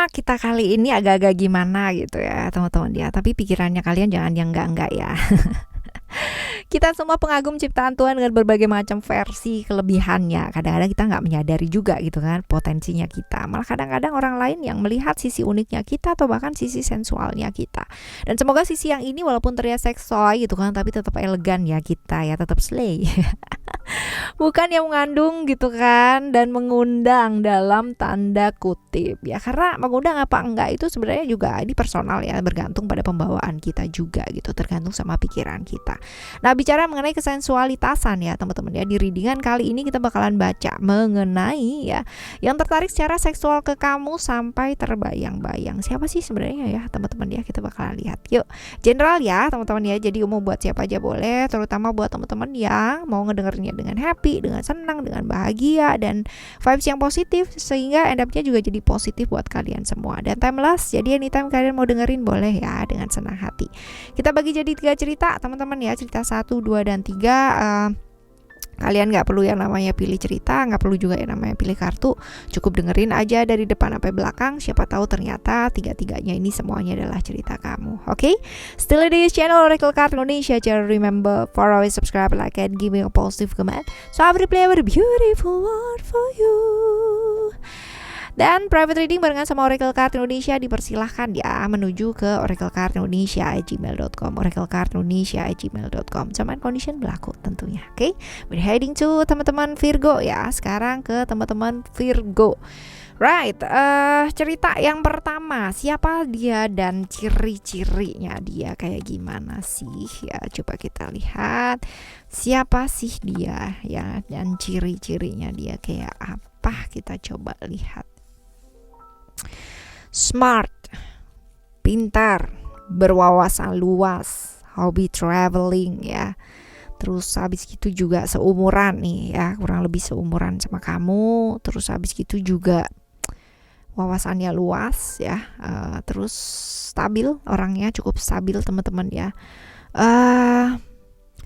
tema kita kali ini agak-agak gimana gitu ya teman-teman ya. Tapi pikirannya kalian jangan yang enggak-enggak ya. Kita semua pengagum ciptaan Tuhan dengan berbagai macam versi kelebihannya. Kadang-kadang kita nggak menyadari juga gitu kan potensinya kita. Malah kadang-kadang orang lain yang melihat sisi uniknya kita atau bahkan sisi sensualnya kita. Dan semoga sisi yang ini walaupun terlihat seksoi gitu kan, tapi tetap elegan ya kita ya, tetap slay. Bukan yang mengandung gitu kan dan mengundang dalam tanda kutip ya, karena mengundang apa enggak itu sebenarnya juga ini personal ya, bergantung pada pembawaan kita juga gitu, tergantung sama pikiran kita. Nah, bicara mengenai kesensualitasan ya teman-teman ya, di readingan kali ini kita bakalan baca mengenai ya yang tertarik secara seksual ke kamu sampai terbayang-bayang. Siapa sih sebenarnya ya teman-teman ya, kita bakalan lihat. Yuk, general ya teman-teman ya, jadi umum buat siapa aja boleh, terutama buat teman-teman yang mau ngedengernya dengan happy, dengan senang, dengan bahagia dan vibes yang positif, sehingga end up-nya juga jadi positif buat kalian semua. Dan timeless, jadi anytime kalian mau dengerin boleh ya dengan senang hati. Kita bagi jadi 3 cerita teman-teman ya, cerita 1, 2, dan 3. Kalian gak perlu yang namanya pilih cerita, gak perlu juga yang namanya pilih kartu, cukup dengerin aja dari depan sampai belakang. Siapa tahu ternyata 3-3-nya ini semuanya adalah cerita kamu. Oke? Still di channel Oracle Card Indonesia. Jangan remember for always subscribe, like, and give me a positive comment, so I will play a beautiful word for you. Dan private reading barengan sama Oracle Card Indonesia dipersilahkan ya menuju ke oraclecardindonesia@gmail.com, oraclecardindonesia@gmail.com. Sama condition berlaku tentunya. Oke? We're heading to teman-teman Virgo ya. Sekarang ke teman-teman Virgo. Right, cerita yang pertama, siapa dia dan ciri-cirinya dia kayak gimana sih ya, coba kita lihat siapa sih dia ya, dan ciri-cirinya dia kayak apa, kita coba lihat. Smart, pintar, berwawasan luas, hobi traveling ya. Terus habis gitu juga seumuran nih ya, kurang lebih seumuran sama kamu. Terus habis gitu juga wawasannya luas ya. Terus stabil, orangnya cukup stabil teman-teman ya.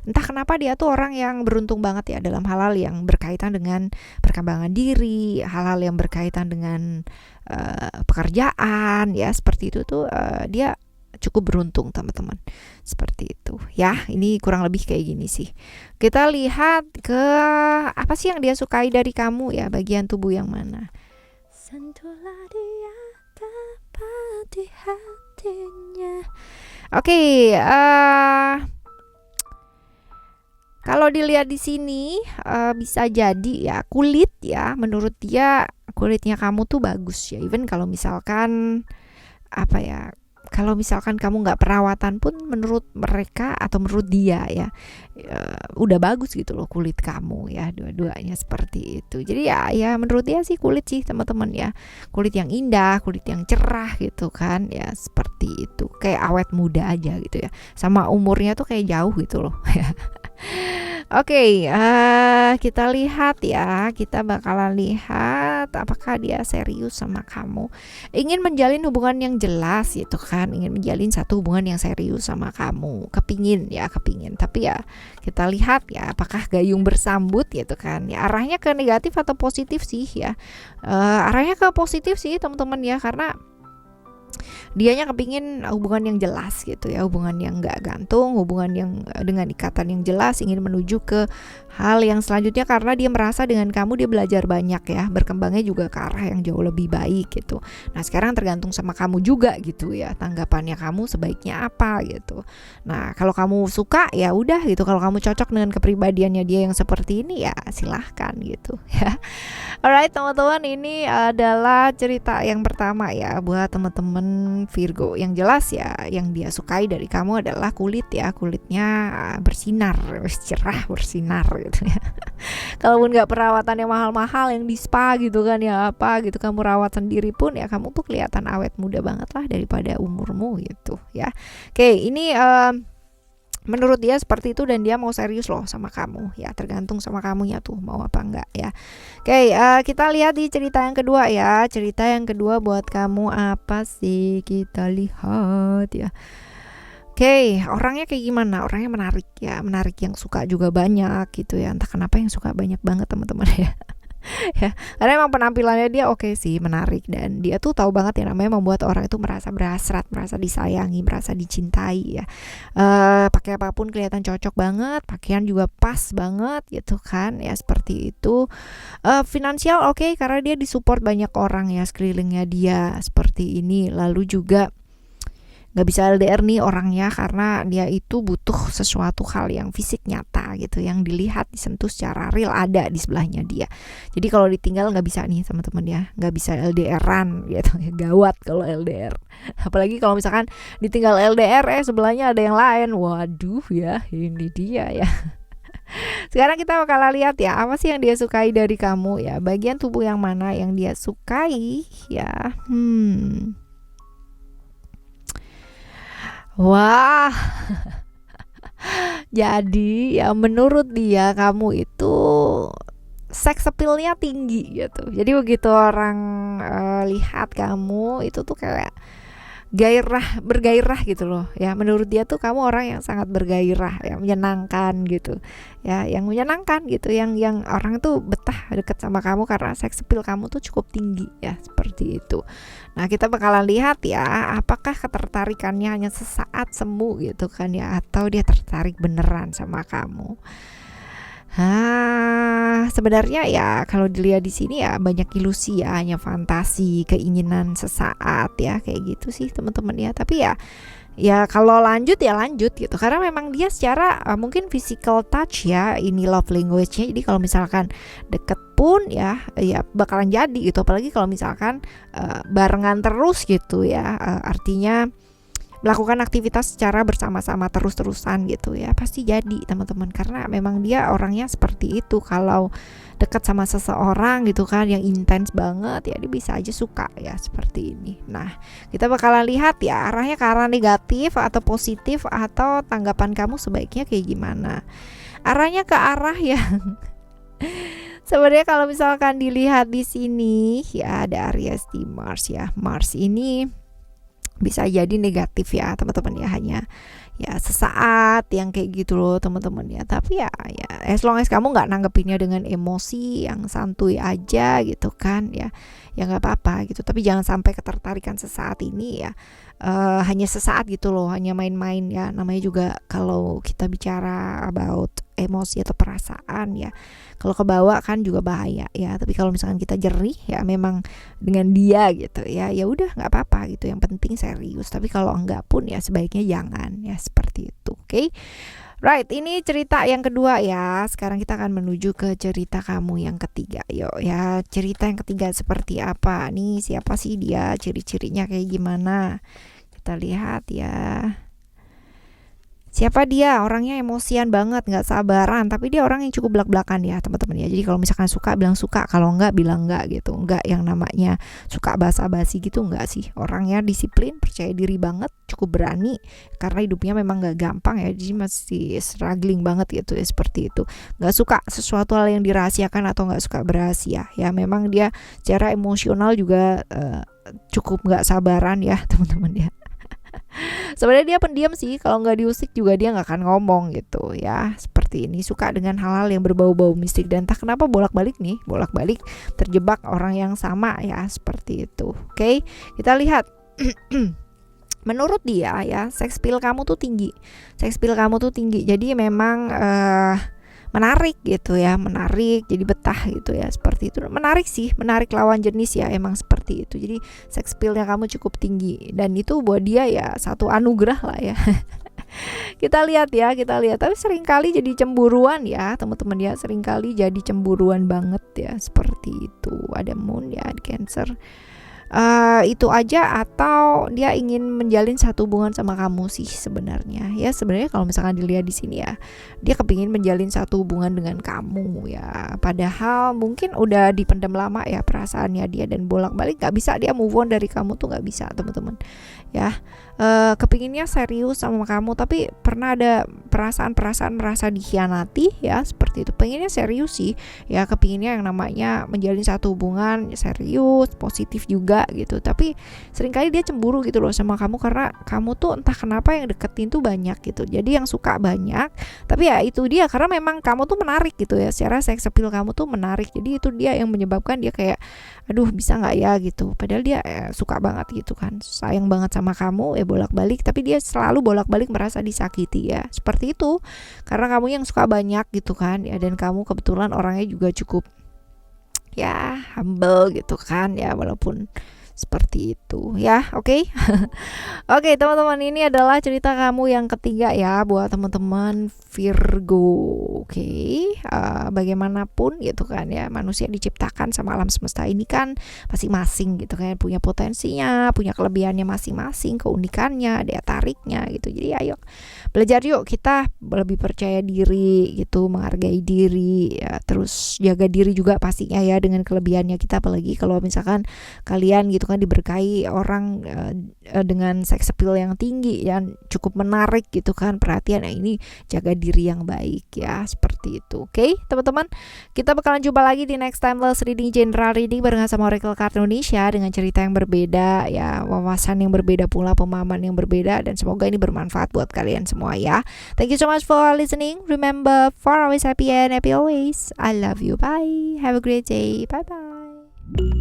Entah kenapa dia tuh orang yang beruntung banget ya dalam hal-hal yang berkaitan dengan perkembangan diri, hal-hal yang berkaitan dengan pekerjaan ya, seperti itu tuh dia cukup beruntung teman-teman, seperti itu ya. Ini kurang lebih kayak gini sih. Kita lihat ke apa sih yang dia sukai dari kamu ya, bagian tubuh yang mana. Sentuhlah dia tepat di hatinya. Oke, kalau dilihat di sini bisa jadi ya kulit ya, menurut dia kulitnya kamu tuh bagus ya. Even kalau misalkan apa ya, kalau misalkan kamu nggak perawatan pun menurut mereka atau menurut dia ya, udah bagus gitu loh kulit kamu ya, dua-duanya seperti itu. Jadi ya menurut dia sih kulit sih teman-teman ya, kulit yang indah, kulit yang cerah gitu kan ya, seperti itu, kayak awet muda aja gitu ya, sama umurnya tuh kayak jauh gitu loh ya. Oke, kita lihat ya, kita bakalan lihat apakah dia serius sama kamu, ingin menjalin hubungan yang jelas gitu kan, ingin menjalin satu hubungan yang serius sama kamu, kepingin, tapi ya kita lihat ya apakah gayung bersambut gitu kan ya, arahnya ke negatif atau positif sih ya. Arahnya ke positif sih teman-teman ya, karena dianya kepingin hubungan yang jelas gitu ya, hubungan yang gak gantung, hubungan yang dengan ikatan yang jelas, ingin menuju ke hal yang selanjutnya, karena dia merasa dengan kamu dia belajar banyak ya, berkembangnya juga ke arah yang jauh lebih baik gitu. Nah sekarang tergantung sama kamu juga gitu ya, tanggapannya kamu sebaiknya apa gitu. Nah kalau kamu suka ya udah gitu, kalau kamu cocok dengan kepribadiannya dia yang seperti ini ya silahkan gitu ya. Alright teman-teman, ini adalah cerita yang pertama ya buat teman-teman Virgo. Yang jelas ya yang dia sukai dari kamu adalah kulit ya, kulitnya bersinar, cerah, bersinar gitu ya. Kalaupun nggak perawatan yang mahal-mahal yang di spa gitu kan ya, apa gitu, kamu rawat sendiri pun ya kamu tuh kelihatan awet muda banget lah daripada umurmu gitu ya. Oke, ini menurut dia seperti itu, dan dia mau serius loh sama kamu ya, tergantung sama kamunya tuh mau apa enggak ya. Oke, kita lihat di cerita yang kedua ya. Cerita yang kedua buat kamu apa sih, kita lihat ya. Oke, orangnya kayak gimana? Orangnya menarik ya, menarik, yang suka juga banyak gitu ya. Entah kenapa yang suka banyak banget teman-teman ya. ya. Karena emang penampilannya dia oke sih, menarik, dan dia tuh tahu banget yang namanya membuat orang itu merasa berhasrat, merasa disayangi, merasa dicintai ya. Pakai apapun kelihatan cocok banget, pakaian juga pas banget gitu kan ya, seperti itu. Finansial oke, karena dia disupport banyak orang ya sekelilingnya dia seperti ini. Lalu juga nggak bisa LDR nih orangnya karena dia itu butuh sesuatu hal yang fisik nyata gitu, yang dilihat, disentuh secara real, ada di sebelahnya dia. Jadi kalau ditinggal nggak bisa nih teman-teman ya, nggak bisa LDRan gitu ya, gawat kalau LDR. Apalagi kalau misalkan ditinggal LDR sebelahnya ada yang lain, waduh ya, ini dia ya. Sekarang kita bakal lihat ya, apa sih yang dia sukai dari kamu ya, bagian tubuh yang mana yang dia sukai ya. Wah, jadi ya menurut dia kamu itu seks appeal-nya tinggi gitu. Jadi begitu orang lihat kamu itu tuh kayak bergairah gitu loh ya. Menurut dia tuh kamu orang yang sangat bergairah, yang menyenangkan gitu ya, yang menyenangkan gitu, yang orang tuh betah deket sama kamu karena seks appeal kamu tuh cukup tinggi ya, seperti itu. Nah, kita bakalan lihat ya, apakah ketertarikannya hanya sesaat semu gitu kan ya, atau dia tertarik beneran sama kamu. Sebenarnya ya kalau dilihat di sini ya banyak ilusi ya, hanya fantasi, keinginan sesaat ya, kayak gitu sih teman-teman ya. Tapi ya kalau lanjut ya lanjut gitu, karena memang dia secara mungkin physical touch ya, ini love language-nya. Jadi kalau misalkan deket pun ya bakalan jadi gitu, apalagi kalau misalkan barengan terus gitu ya, artinya melakukan aktivitas secara bersama-sama terus-terusan gitu ya, pasti jadi teman-teman, karena memang dia orangnya seperti itu. Kalau dekat sama seseorang gitu kan yang intens banget ya, dia bisa aja suka ya, seperti ini. Nah, kita bakalan lihat ya arahnya ke arah negatif atau positif, atau tanggapan kamu sebaiknya kayak gimana. Arahnya ke arah yang sebenarnya kalau misalkan dilihat di sini ya, ada Aries di Mars ya. Mars ini bisa jadi negatif ya teman-teman ya, hanya ya sesaat yang kayak gitu loh teman-teman ya. Tapi ya as long as kamu nggak nanggepinnya dengan emosi yang santuy aja gitu kan ya, ya nggak apa-apa gitu. Tapi jangan sampai ketertarikan sesaat ini ya hanya sesaat gitu loh, hanya main-main ya. Namanya juga kalau kita bicara about emosi atau perasaan ya, kalau kebawa kan juga bahaya ya. Tapi kalau misalkan kita jernih ya memang dengan dia gitu ya, ya udah nggak apa-apa gitu, yang penting serius. Tapi kalau enggak pun ya sebaiknya jangan ya, seperti itu. Oke. Right, ini cerita yang kedua ya. Sekarang kita akan menuju ke cerita kamu yang ketiga. Yuk ya, cerita yang ketiga seperti apa nih? Siapa sih dia? Ciri-cirinya kayak gimana? Kita lihat ya. Siapa dia? Orangnya emosian banget, gak sabaran, tapi dia orang yang cukup belak-belakan ya teman-teman ya. Jadi kalau misalkan suka bilang suka, kalau enggak bilang enggak gitu. Enggak yang namanya suka basa-basi gitu, enggak sih. Orangnya disiplin, percaya diri banget, cukup berani, karena hidupnya memang gak gampang ya. Jadi masih struggling banget gitu ya, seperti itu. Gak suka sesuatu hal yang dirahasiakan atau gak suka berasia ya. Memang dia secara emosional juga cukup gak sabaran ya teman-teman ya. Sebenarnya dia pendiam sih, kalau nggak diusik juga dia nggak akan ngomong gitu ya, seperti ini. Suka dengan hal-hal yang berbau-bau mistik, dan entah kenapa bolak-balik terjebak orang yang sama ya, seperti itu. Oke, kita lihat. Menurut dia ya, seks appeal kamu tuh tinggi. Jadi memang menarik gitu ya, menarik, jadi betah gitu ya, seperti itu. Menarik lawan jenis ya, emang seperti itu. Jadi sex appeal-nya kamu cukup tinggi, dan itu buat dia ya satu anugerah lah ya. kita lihat. Tapi seringkali jadi cemburuan ya teman-teman ya, seringkali jadi cemburuan banget ya, seperti itu. Ada Moon ya di Cancer. Itu aja, atau dia ingin menjalin satu hubungan sama kamu sih sebenarnya ya. Sebenarnya kalau misalkan dilihat di sini ya, dia kepingin menjalin satu hubungan dengan kamu ya, padahal mungkin udah dipendam lama ya perasaannya dia, dan bolak-balik gak bisa dia move on dari kamu tuh, gak bisa teman-teman ya. kepinginnya serius sama kamu, tapi pernah ada perasaan-perasaan merasa dikhianati ya, seperti itu. Pengennya serius sih ya, kepinginnya yang namanya menjalin satu hubungan serius, positif juga gitu, tapi seringkali dia cemburu gitu loh sama kamu, karena kamu tuh entah kenapa yang deketin tuh banyak gitu, jadi yang suka banyak. Tapi ya itu dia, karena memang kamu tuh menarik gitu ya, secara sex appeal kamu tuh menarik, jadi itu dia yang menyebabkan dia kayak aduh bisa nggak ya gitu, padahal dia suka banget gitu kan, sayang banget sama kamu ya, bolak-balik, tapi dia selalu bolak-balik merasa disakiti ya, seperti itu, karena kamu yang suka banyak gitu kan ya, dan kamu kebetulan orangnya juga cukup ya humble gitu kan ya, walaupun seperti itu ya. Oke. Oke teman-teman, ini adalah cerita kamu yang ketiga ya, buat teman-teman Virgo. Oke, bagaimanapun gitu kan ya, manusia diciptakan sama alam semesta ini kan masing-masing gitu kan, punya potensinya, punya kelebihannya masing-masing, keunikannya, daya tariknya gitu. Jadi ayo belajar yuk kita lebih percaya diri gitu, menghargai diri ya, terus jaga diri juga pastinya ya dengan kelebihannya kita, apalagi kalau misalkan kalian gitu kan diberkahi orang dengan sex appeal yang tinggi yang cukup menarik gitu kan, perhatian. Nah ini jaga diri yang baik ya, seperti itu. Oke teman-teman, kita bakalan jumpa lagi di next timeless reading, general reading barengan sama Oracle Card Indonesia dengan cerita yang berbeda ya, wawasan yang berbeda pula, pemahaman yang berbeda, dan semoga ini bermanfaat buat kalian semua ya. Thank you so much for listening. Remember, for always happy and happy always. I love you. Bye. Have a great day. Bye bye.